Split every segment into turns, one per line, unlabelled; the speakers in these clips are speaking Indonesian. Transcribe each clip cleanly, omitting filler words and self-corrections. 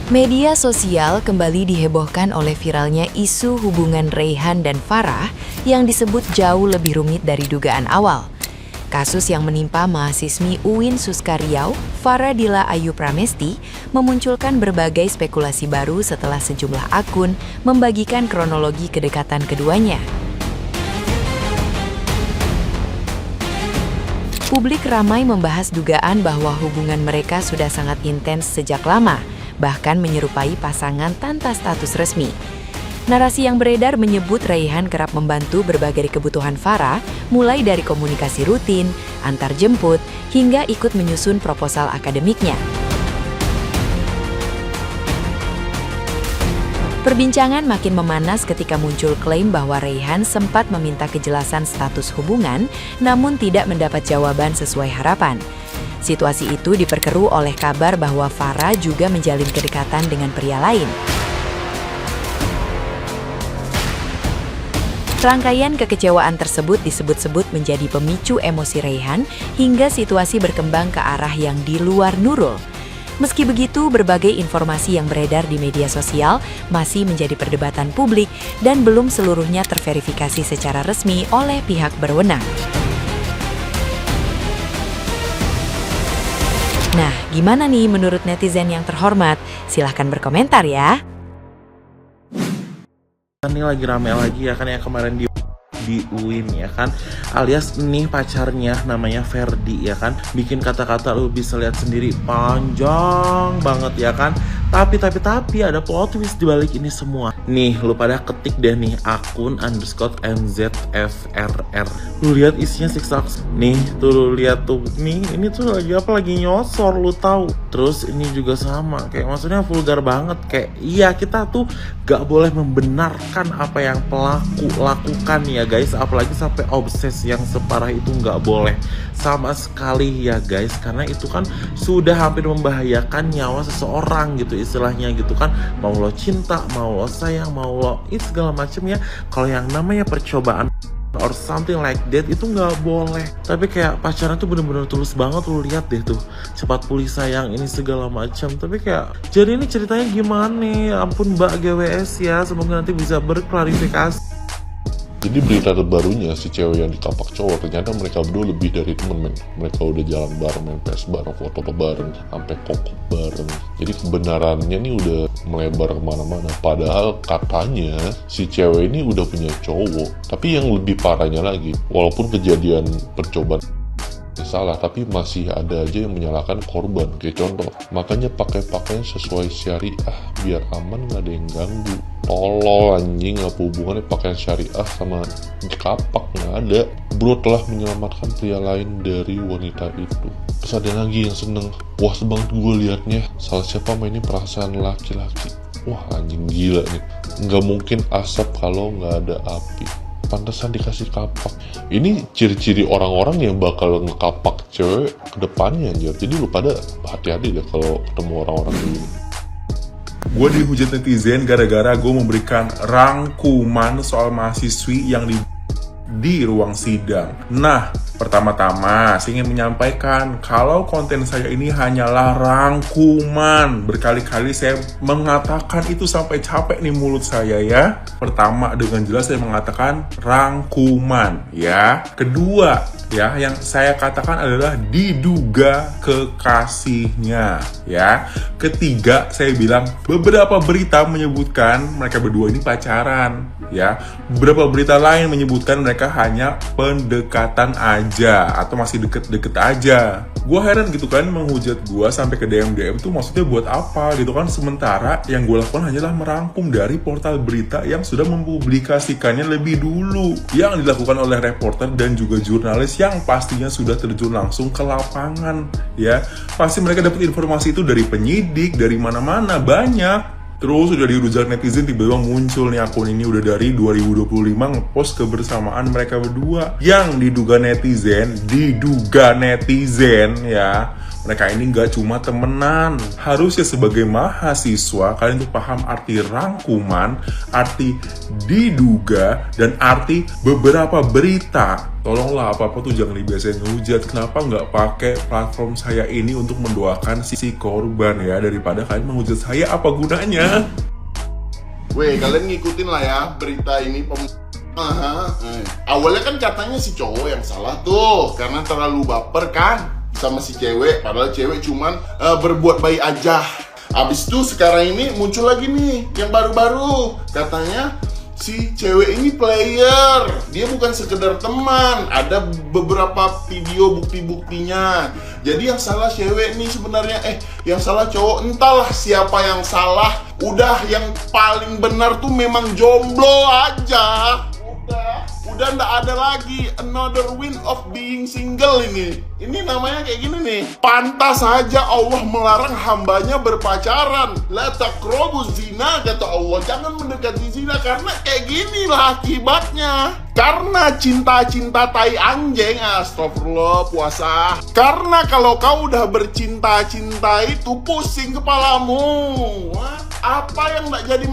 Media sosial kembali dihebohkan oleh viralnya isu hubungan Reyhan dan Farah yang disebut jauh lebih rumit dari dugaan awal. Kasus yang menimpa mahasiswi UIN Suska Riau, Farah Dila Ayu Pramesti, memunculkan berbagai spekulasi baru setelah sejumlah akun membagikan kronologi kedekatan keduanya. Publik ramai membahas dugaan bahwa hubungan mereka sudah sangat intens sejak lama, bahkan menyerupai pasangan tanpa status resmi. Narasi yang beredar menyebut Reyhan kerap membantu berbagai kebutuhan Farah, mulai dari komunikasi rutin, antar jemput, hingga ikut menyusun proposal akademiknya. Perbincangan makin memanas ketika muncul klaim bahwa Reyhan sempat meminta kejelasan status hubungan, namun tidak mendapat jawaban sesuai harapan. Situasi itu diperkeruh oleh kabar bahwa Farah juga menjalin kedekatan dengan pria lain. Rangkaian kekecewaan tersebut disebut-sebut menjadi pemicu emosi Reyhan hingga situasi berkembang ke arah yang di luar Nurul. Meski begitu, berbagai informasi yang beredar di media sosial masih menjadi perdebatan publik dan belum seluruhnya terverifikasi secara resmi oleh pihak berwenang. Nah, gimana nih menurut netizen yang terhormat? Silahkan berkomentar ya.
Ini lagi rame lagi ya kan, yang kemarin di UIN ya kan, alias nih pacarnya namanya Ferdi ya kan, bikin kata-kata lu bisa lihat sendiri panjang banget ya kan. Tapi ada plot twist dibalik ini semua. Nih, lu pada ketik deh nih akun _MZFRR. Lu lihat isinya siksaks. Nih, tuh lu lihat tuh. Nih, ini tuh lagi nyosor, lu tahu. Terus ini juga sama, kayak maksudnya vulgar banget. Kayak iya, kita tuh gak boleh membenarkan apa yang pelaku lakukan ya guys. Apalagi sampai obses yang separah itu gak boleh sama sekali ya guys. Karena itu kan sudah hampir membahayakan nyawa seseorang gitu istilahnya gitu kan. Mau lo cinta, mau lo sayang, mau lo segala macem ya. Kalau yang namanya percobaan or something like that itu nggak boleh. Tapi kayak pacaran tuh bener-bener tulus banget, lu lihat deh tuh, cepat pulih sayang ini segala macam. Tapi kayak jadi ini ceritanya gimana? Ampun Mbak GWS ya, semoga nanti bisa berklarifikasi.
Jadi berita terbarunya si cewek yang dikapak cowok, ternyata mereka berdua lebih dari temen men. Mereka udah jalan bareng, main PS bareng, foto bareng, sampai kokok bareng. Jadi kebenarannya nih udah melebar kemana-mana. Padahal katanya si cewek ini udah punya cowok. Tapi yang lebih parahnya lagi, walaupun kejadian percobaan salah, tapi masih ada aja yang menyalahkan korban. Kayak contoh, makanya pakai pakaian sesuai syariah biar aman, nggak ada yang ganggu. Tolol anjing, apa hubungannya pakaian syariah sama dikapak? Nggak ada. Bro telah menyelamatkan pria lain dari wanita itu. Terus ada lagi yang seneng, wah banget gue liatnya, salah siapa mainin perasaan laki-laki. Wah anjing gila nih, nggak mungkin asap kalau nggak ada api. Pantesan dikasih kapak. Ini ciri-ciri orang-orang yang bakal ngekapak cewek ke depannya anjir. Jadi lu pada hati-hati deh kalau ketemu orang-orang begini.
Gue dihujat netizen gara-gara gue memberikan rangkuman soal mahasiswi yang di ruang sidang. Nah, pertama-tama saya ingin menyampaikan kalau konten saya ini hanyalah rangkuman. Berkali-kali saya mengatakan itu sampai capek nih mulut saya ya. Pertama, dengan jelas saya mengatakan rangkuman ya. Kedua, ya, yang saya katakan adalah diduga kekasihnya ya. Ketiga, saya bilang beberapa berita menyebutkan mereka berdua ini pacaran ya. Beberapa berita lain menyebutkan mereka hanya pendekatan aja atau masih deket-deket aja. Gue heran gitu kan, menghujat gue sampai ke DM tuh maksudnya buat apa gitu kan. Sementara yang gue lakukan hanyalah merangkum dari portal berita yang sudah mempublikasikannya lebih dulu, yang dilakukan oleh reporter dan juga jurnalis yang pastinya sudah terjun langsung ke lapangan ya. Pasti mereka dapat informasi itu dari penyidik, dari mana-mana banyak. Terus udah dirujak netizen, tiba-tiba muncul nih akun ini udah dari 2025 ngepost kebersamaan mereka berdua. Yang diduga netizen ya, mereka ini nggak cuma temenan. Harusnya sebagai mahasiswa kalian tuh paham arti rangkuman, arti diduga, dan arti beberapa berita. Tolonglah apa-apa tuh jangan dibiasain ngehujat. Kenapa nggak pakai platform saya ini untuk mendoakan si korban ya, daripada kalian menghujat saya, apa gunanya?
Weh, kalian ngikutin lah ya berita ini. Awalnya kan katanya si cowok yang salah tuh karena terlalu baper kan sama si cewek, padahal cewek cuman berbuat baik aja. Abis itu sekarang ini muncul lagi nih yang baru-baru, katanya si cewek ini player, dia bukan sekedar teman, ada beberapa video bukti-buktinya. Jadi yang salah cewek nih sebenarnya, yang salah cowok. Entahlah siapa yang salah, udah yang paling benar tuh memang jomblo aja. Udah nggak ada lagi another win of being single ini. Ini namanya kayak gini nih. Pantas saja Allah melarang hambanya berpacaran. La taqrabuz zina, kata Allah. Jangan mendekati zina karena kayak gini lah akibatnya. Karena cinta-cinta tai anjing, astagfirullah puasa. Karena kalau kau udah bercinta-cinta itu pusing kepalamu. Apa yang nggak jadi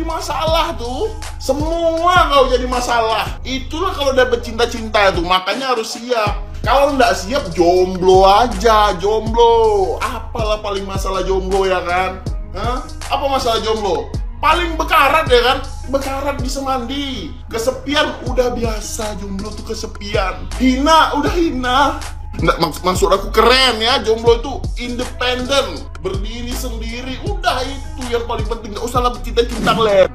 masalah tuh. Semua kau jadi masalah. Itulah kalau udah bercinta-cinta itu, makanya harus siap. Kalau nggak siap, jomblo aja, jomblo. Apalah paling masalah jomblo ya kan? Apa masalah jomblo? Paling bekarat ya kan? Bekarat bisa mandi. Kesepian udah biasa, jomblo tuh kesepian. Hina, udah hina. Nggak, maksud aku keren ya, jomblo itu independen, berdiri sendiri. Udah itu yang paling penting, nggak usah lah cinta-cinta lem.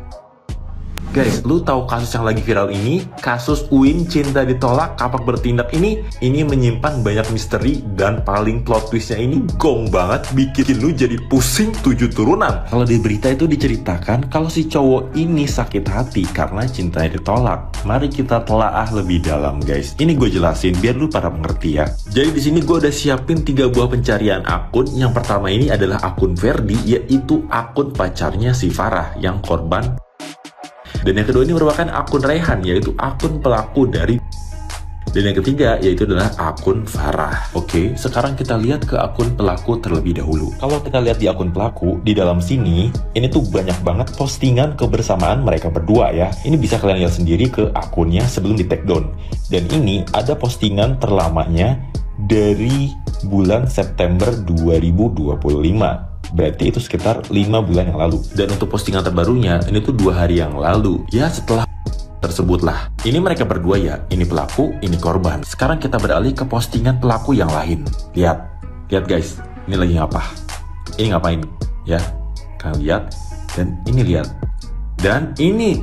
Guys, lu tahu kasus yang lagi viral ini? Kasus Uin cinta ditolak, kapak bertindak ini menyimpan banyak misteri dan paling plot twistnya ini gong banget, bikin lu jadi pusing 7 turunan. Kalau di berita itu diceritakan kalau si cowok ini sakit hati karena cintanya ditolak. Mari kita telaah lebih dalam, guys. Ini gue jelasin biar lu pada mengerti ya. Jadi di sini gue udah siapin 3 buah pencarian akun. Yang pertama ini adalah akun Ferdi, yaitu akun pacarnya si Farah yang korban. Dan yang kedua ini merupakan akun Rehan, yaitu akun pelaku dari. Dan yang ketiga yaitu adalah akun Farah. Oke, sekarang kita lihat ke akun pelaku terlebih dahulu. Kalau kita lihat di akun pelaku, di dalam sini, ini tuh banyak banget postingan kebersamaan mereka berdua ya. Ini bisa kalian lihat sendiri ke akunnya sebelum di take down. Dan ini ada postingan terlamanya dari bulan September 2025. Berarti itu sekitar 5 bulan yang lalu. Dan untuk postingan terbarunya, ini tuh 2 hari yang lalu. Ya setelah tersebut lah. Ini mereka berdua ya, ini pelaku, ini korban. Sekarang kita beralih ke postingan pelaku yang lain. Lihat guys, ini lagi ngapa? Ini ngapain? Ya, kalian lihat. Dan ini lihat. Dan ini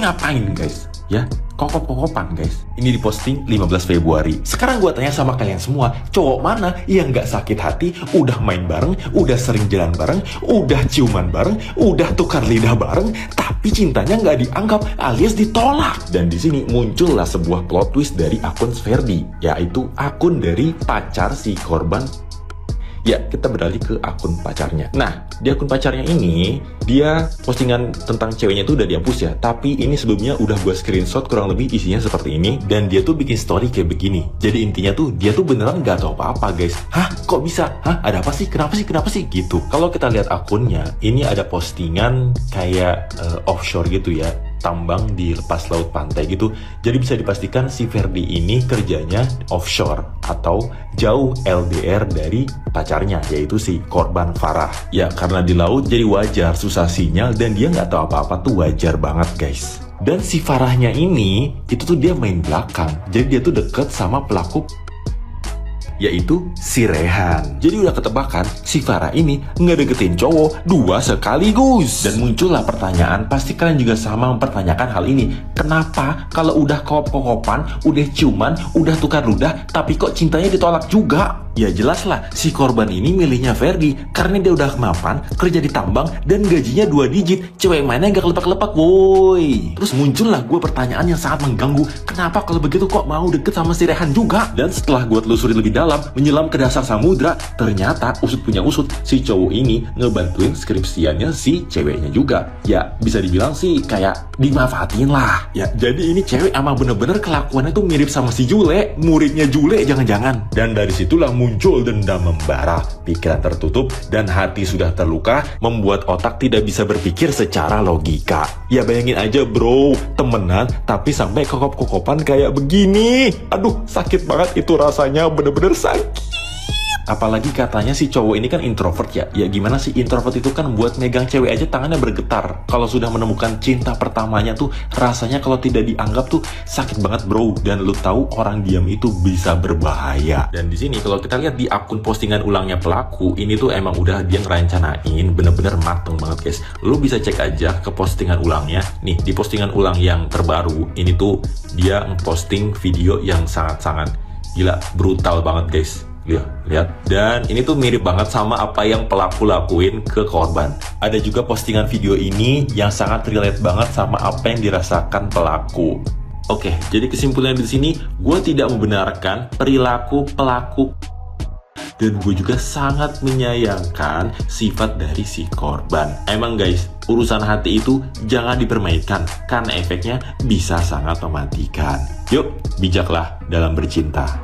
ngapain guys? Ya, kokop-kokopan guys. Ini diposting 15 Februari. Sekarang gue tanya sama kalian semua, cowok mana yang gak sakit hati, udah main bareng, udah sering jalan bareng, udah ciuman bareng, udah tukar lidah bareng, tapi cintanya gak dianggap alias ditolak. Dan di sini muncullah sebuah plot twist dari akun Ferdi, yaitu akun dari pacar si korban. Ya, kita beralih ke akun pacarnya. Nah, di akun pacarnya ini, dia postingan tentang ceweknya itu udah dihapus ya. Tapi ini sebelumnya udah gue screenshot, kurang lebih isinya seperti ini. Dan dia tuh bikin story kayak begini. Jadi intinya tuh, dia tuh beneran gak tahu apa-apa guys. Hah? Kok bisa? Hah? Ada apa sih? Kenapa sih? Gitu. Kalau kita lihat akunnya, ini ada postingan kayak offshore gitu ya. Tambang di lepas laut pantai gitu. Jadi bisa dipastikan si Ferdi ini kerjanya offshore atau jauh LDR dari pacarnya, yaitu si korban Farah. Ya karena di laut jadi wajar susah sinyal dan dia nggak tahu apa-apa tuh wajar banget guys. Dan si Farahnya ini itu tuh dia main belakang. Jadi dia tuh deket sama pelaku, yaitu si Rehan. Jadi udah ketebakan si Farah ini ngedeketin cowok 2 sekaligus. Dan muncullah pertanyaan, pasti kalian juga sama mempertanyakan hal ini. Kenapa kalau udah kokop-kokopan, udah ciuman, udah tukar ludah, tapi kok cintanya ditolak juga? Ya jelas lah, si korban ini milihnya Ferdi karena dia udah kemapan, kerja di tambang, dan gajinya 2 digit. Cewek mainnya gak kelepak-kelepak, woi. Terus muncullah gue pertanyaan yang sangat mengganggu. Kenapa kalau begitu kok mau deket sama si Rehan juga? Dan setelah gue telusuri lebih dalam,
menyelam ke dasar samudra. Ternyata usut punya usut, si cowok ini ngebantuin skripsiannya si ceweknya juga. Ya bisa dibilang sih kayak dimanfaatin lah. Ya jadi ini cewek emang bener-bener kelakuannya tuh mirip sama si Jule, muridnya Jule jangan-jangan. Dan dari situlah muncul dendam membara, pikiran tertutup dan hati sudah terluka, membuat otak tidak bisa berpikir secara logika. Ya bayangin aja bro, temenan tapi sampai kokop-kokopan kayak begini. Aduh sakit banget itu rasanya, bener-bener sakit. Apalagi katanya si cowok ini kan introvert ya. Ya gimana sih, introvert itu kan buat megang cewek aja tangannya bergetar. Kalau sudah menemukan cinta pertamanya tuh rasanya kalau tidak dianggap tuh sakit banget bro. Dan lu tahu orang diam itu bisa berbahaya. Dan di sini kalau kita lihat di akun postingan ulangnya pelaku, ini tuh emang udah dia ngerancanain bener-bener mateng banget guys. Lu bisa cek aja ke postingan ulangnya. Nih di postingan ulang yang terbaru ini tuh dia ngeposting video yang sangat-sangat gila, brutal banget guys. Lihat, dan ini tuh mirip banget sama apa yang pelaku lakuin ke korban. Ada juga postingan video ini yang sangat relate banget sama apa yang dirasakan pelaku. Oke, jadi kesimpulannya di sini, gue tidak membenarkan perilaku pelaku dan gue juga sangat menyayangkan sifat dari si korban. Emang guys, urusan hati itu jangan dipermainkan karena efeknya bisa sangat mematikan. Yuk, bijaklah dalam bercinta.